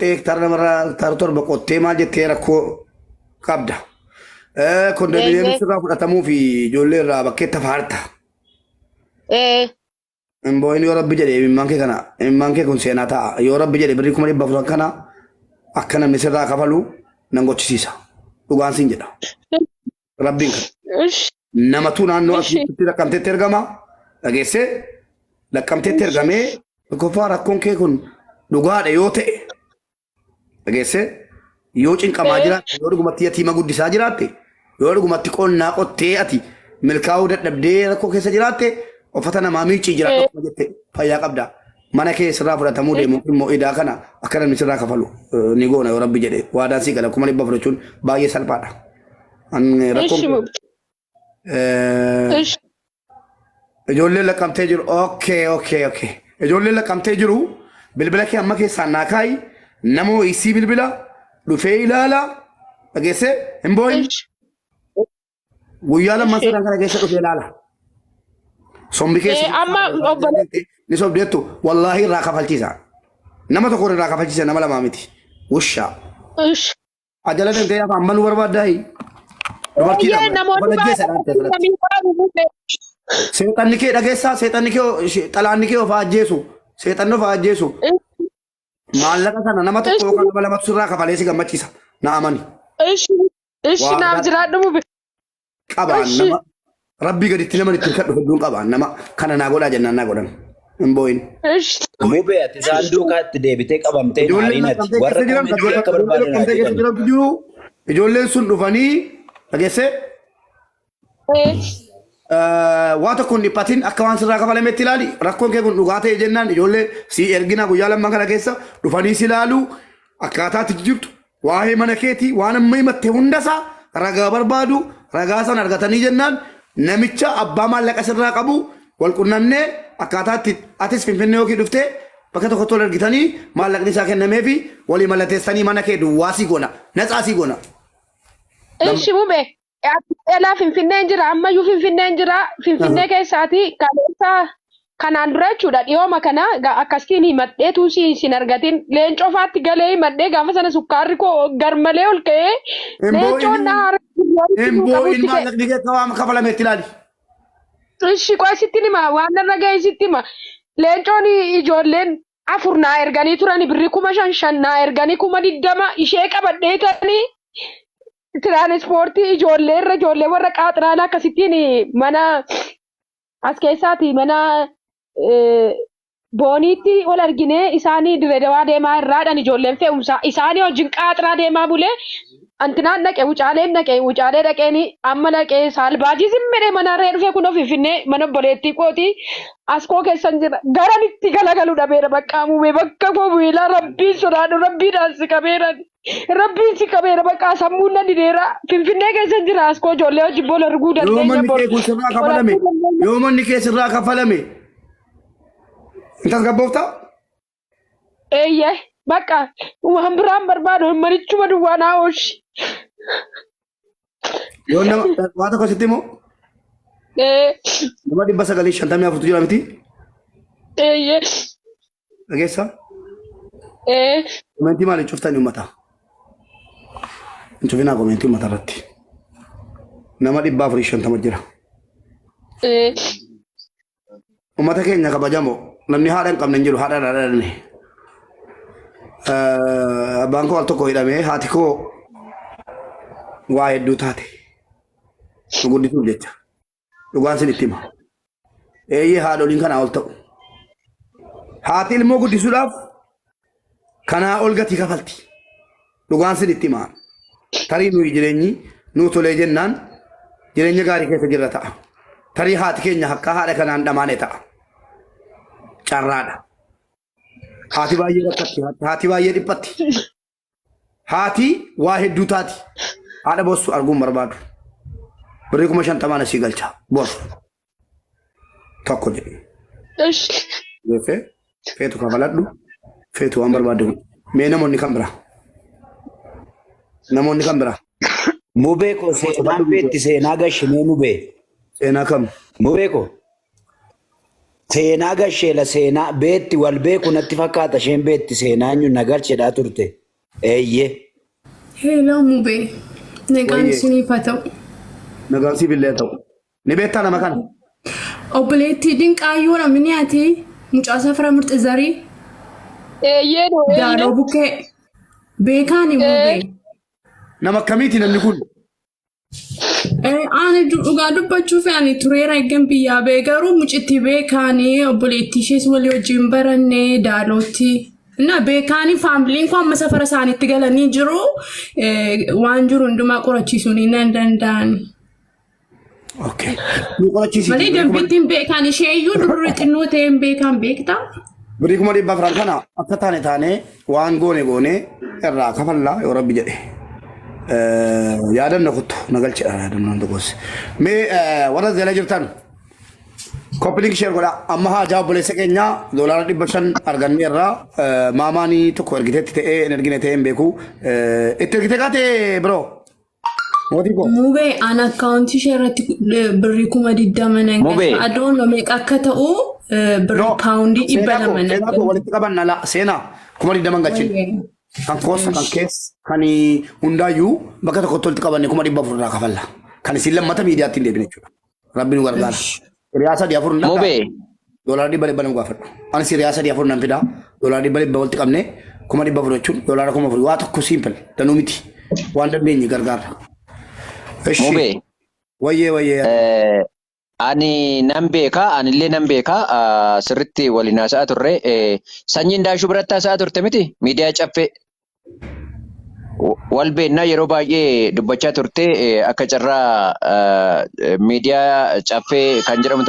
ترى مرة ترى بقطة ما جت ركو كابدا كنا بيجي سرا فتامو في جولة رابع كتة فارتا إن بوين يورب بيجي من مانكي كنا من مانكي كون سيناتا يورب بيجي بريكم اللي بفرق كنا أكنا مسرا كفلو نعوش سيسا تقان سينجدا ربين nama tu naannoo asitti rakkamtee ergama dhageesse rakkamtee ergame gofaa rakkoon kee kun dhugaadha yoo ta'e dhageesse yoo cinqamaa jiraatte yoo dhugumatti yatiima guddisaa jiraatte yoo dhugumatti qonnaa qottee ati milkaa'uu dadhabdee rakkoo keessa jiraatte uffata namaa miicii jiraatu akkuma jette fayyaa qabda mana kee sirraa fudhatamuu deemu immoo idaa kana akka namni sirraa kafalu ni goona yoo rabbi jedhe waadaan sii gala kuma dhibba fudhachuun baay'ee salphaadha. Rakkoon ijoollee laqqamtee jiru okay ijoollee laqqamtee jiru bilbila kee amma keessaan naa kaayi namoo isii bilbila dhufee ilaala dhageesse hin boo'in guyyaa lamman sadan kana keessa dhufee ilaala sombi keessa amma ni sobdeettu wallaahi irraa kafalchiisa nama tokko irraa kafalchiisa nama lamaa miti wushaa ajala danda'ee afaan manuu barbaaddaa seexanni kee dhageessaa seexanni kee xalaanni kee of ajjeesu seexanni of ajjeesu maallaqa sana nama tokko yookaan nama lamatu sirraa kafalee si gammachiisa na amani. Ishi naaf jiraadhu mube. Qabaan nama rabbii gaditti nama ittiin kadhu hedduun qabaan nama kana naa godhaa jennaan naa godhan hin boo'in. Mube ati isaan duukaatti deebitee qabamtee maaliinati warra kamii akka barbaadan ijoolleen sun dhufanii dhageesse waa tokko hin dhiphatin akka waan sirraa kafalametti ilaali rakkoon kee kun dhugaa ta'e jennaan ijoollee si ergina guyyaa lamman kana keessa dhufanii si ilaalu akkaataatti jirtu waa'ee mana keetii waan amma himatte hundasaa ragaa barbaadu ragaa san argatanii jennaan namicha abbaa maallaqa sirraa qabu wal qunnamnee akkaataatti atis finfinnee yookiin dhuftee bakka tokkotti wal argitanii maallaqni isaa kennamee fi walii mallateessanii mana kee duwwaa si goona natsaa si goona. Ishi mube elaa finfinneen jira ammayyuu finfinneen jira finfinnee keessaati kaleessa kanaan dura jechuudha dhiyooma kana akkasiin himadheetu sin argatin leencoo faatti galee himadhee gaafa sana sukkaarri koo garmalee ol ka'ee leencoon na Emboo'in maallaqni kee kawaama kafalametti ilaali. Ishi qoy sitti hima waan narra ga'e sitti hima leencoon ijoolleen afur naa erganii turani birrii 5,000 naa erganii 20,000 ishee qabadheetanii tiraanispoortii ijoollee warra qaaxiraanaa akkasittiin mana as keessaati mana booniitti ol arginee isaanii Dirredawaa deemaa irraadhaan ijoolleen fe'umsaa isaanii wajjin qaaxiraa deemaa bulee antinaan dhaqee wucaalee dhaqeen amma dhaqee saalbaajii simmedhee manarree dhufee kun finfinnee mana obboleettii kooti askoo keessan jira garanitti galagalu dhabeera bakka muumee bakka koo bu'ilaa rabbiin sodaadhu rabbiidhaan si qabeeran. Rabbiin si qabeera bakka sammuun na dideera finfinnee keessa jira askoo ijoollee wajjin boola arguu dandeenya. Yoo manni kee sirraa kafalame intas gabbooftaa? Eeyyee bakka waan biraan barbaadu manichuma duwwaa naa ooshi. Yoo nama waa tokko sitti himoo? Nama 954 jira miti? Eeyyee. Dhageessaa? Komentii maaliin cuftanii uummataa? Intufinaa komentii uummata irratti. Nama 450 jira. Uummata keenya kabajamoo namni haadha hin qabne hin jiru haadha dhaadhanne. Abbaan koo al tokko hidhamee haati koo waa hedduu taate. Guddisuuf jecha. Dhugaan sin itti hima. Eeyyee haadholiin kanaa ol ta'u. Haati ilmoo guddisuudhaaf kanaa ol gatii kafalti. Dhugaan sin itti hima. Tarii nuyi jireenyi nuu tolee jennaan jireenya gaarii keessa jirra ta'a. Tarii haati keenya akka haadha kanaan dhamaane ta'a. Carraadha. Haati baay'ee rakkatti. Haati baay'ee dhiphatti. Haati waa hedduu taati. Haadha boossu arguun barbaadu. Birrii 50,000 asii galcha. Bor. Tokko jedhe. Feetu kafaladhu. Feetu waan barbaadu. Mee namoonni kan biraa? Namoonni kan biraa? Mubee ko seenaan beetti seenaa gashimee mubee. Seenaa kam? Mubee ko. Seenaa gasheela seenaa beetti wal beeku natti fakkaata isheen beetti seenaa nyuu nagarcheedhaa turte. Eeyyee. Hello Mube. Nagaan sinii fata'u. Nagaan si billee ta'u. Ni beektaa nama kana? Obboleettii dinqaayyoo namni ati mucaa safara murte zarii. Eeyyee. Daaloo bukkee. Beekaani Mube. Nama akkamiiti namni kun? Ani dhugaa dubbachuuf ani tureera eeggan biyyaa bee garuu mucitti beekaanii obboleettii ishees walii wajjin barannee daalootti. Na beekaanii faamiliin kun amma safara isaaniitti galanii jiru waan jiru hundumaa qorachiisuun hin danda'an. Okay. Malee dambittiin beekaan ishee iyyuu durri xinnoo ta'een beekaan beektaa? Birii kuma dhibba afran kana akka taane waan goone irraa kafallaa yoo rabbi jedhe. Yaadanna kuttu nagalcheedha yaadannoon tokkos. Mee warra zeela jirtan koppiliing sheer godha amma haa jaabboleessa keenya doolaara 500 arganne irraa maamaanii tokko ergiteetti ta'ee hin ergine ta'ee hin beeku. Itti ergite kaatee biroo? Mube an akkaawuntii ishee irratti birrii 20 nangadha. Adoon meeqa akka ta'u birrii paawundii 200 nangadha. Seenaa walitti qabanna seenaa 20 galchine. Kan koosa kan keessa kan hundaayyuu bakka tokkotti walitti qabanne 400 irraa kafalla. Kan isin lammata miidiyaatti hin deebine jechuudha. Rabbi nu gargaara. Riyaasa diyaafur hin dhagaa. Doolaara 100 nu gaafadhu. Anis riyaasa diyaafur nan fida. Doolaara 100 walitti qabne 400 jechuun doolaara 1000 waa tokko simple danuu miti. Waan dandeenye gargaara. Mube. Wayyee. Ani nan beeka, anillee nan beeka sirriitti waliin haasa'aa turre. Sanyiin daashuu biratti haasa'aa turte miti miidiyaa caffee. Wal beennaa yeroo baay'ee dubbachaa turte akka carraa miidiyaa caffee kan jedhamu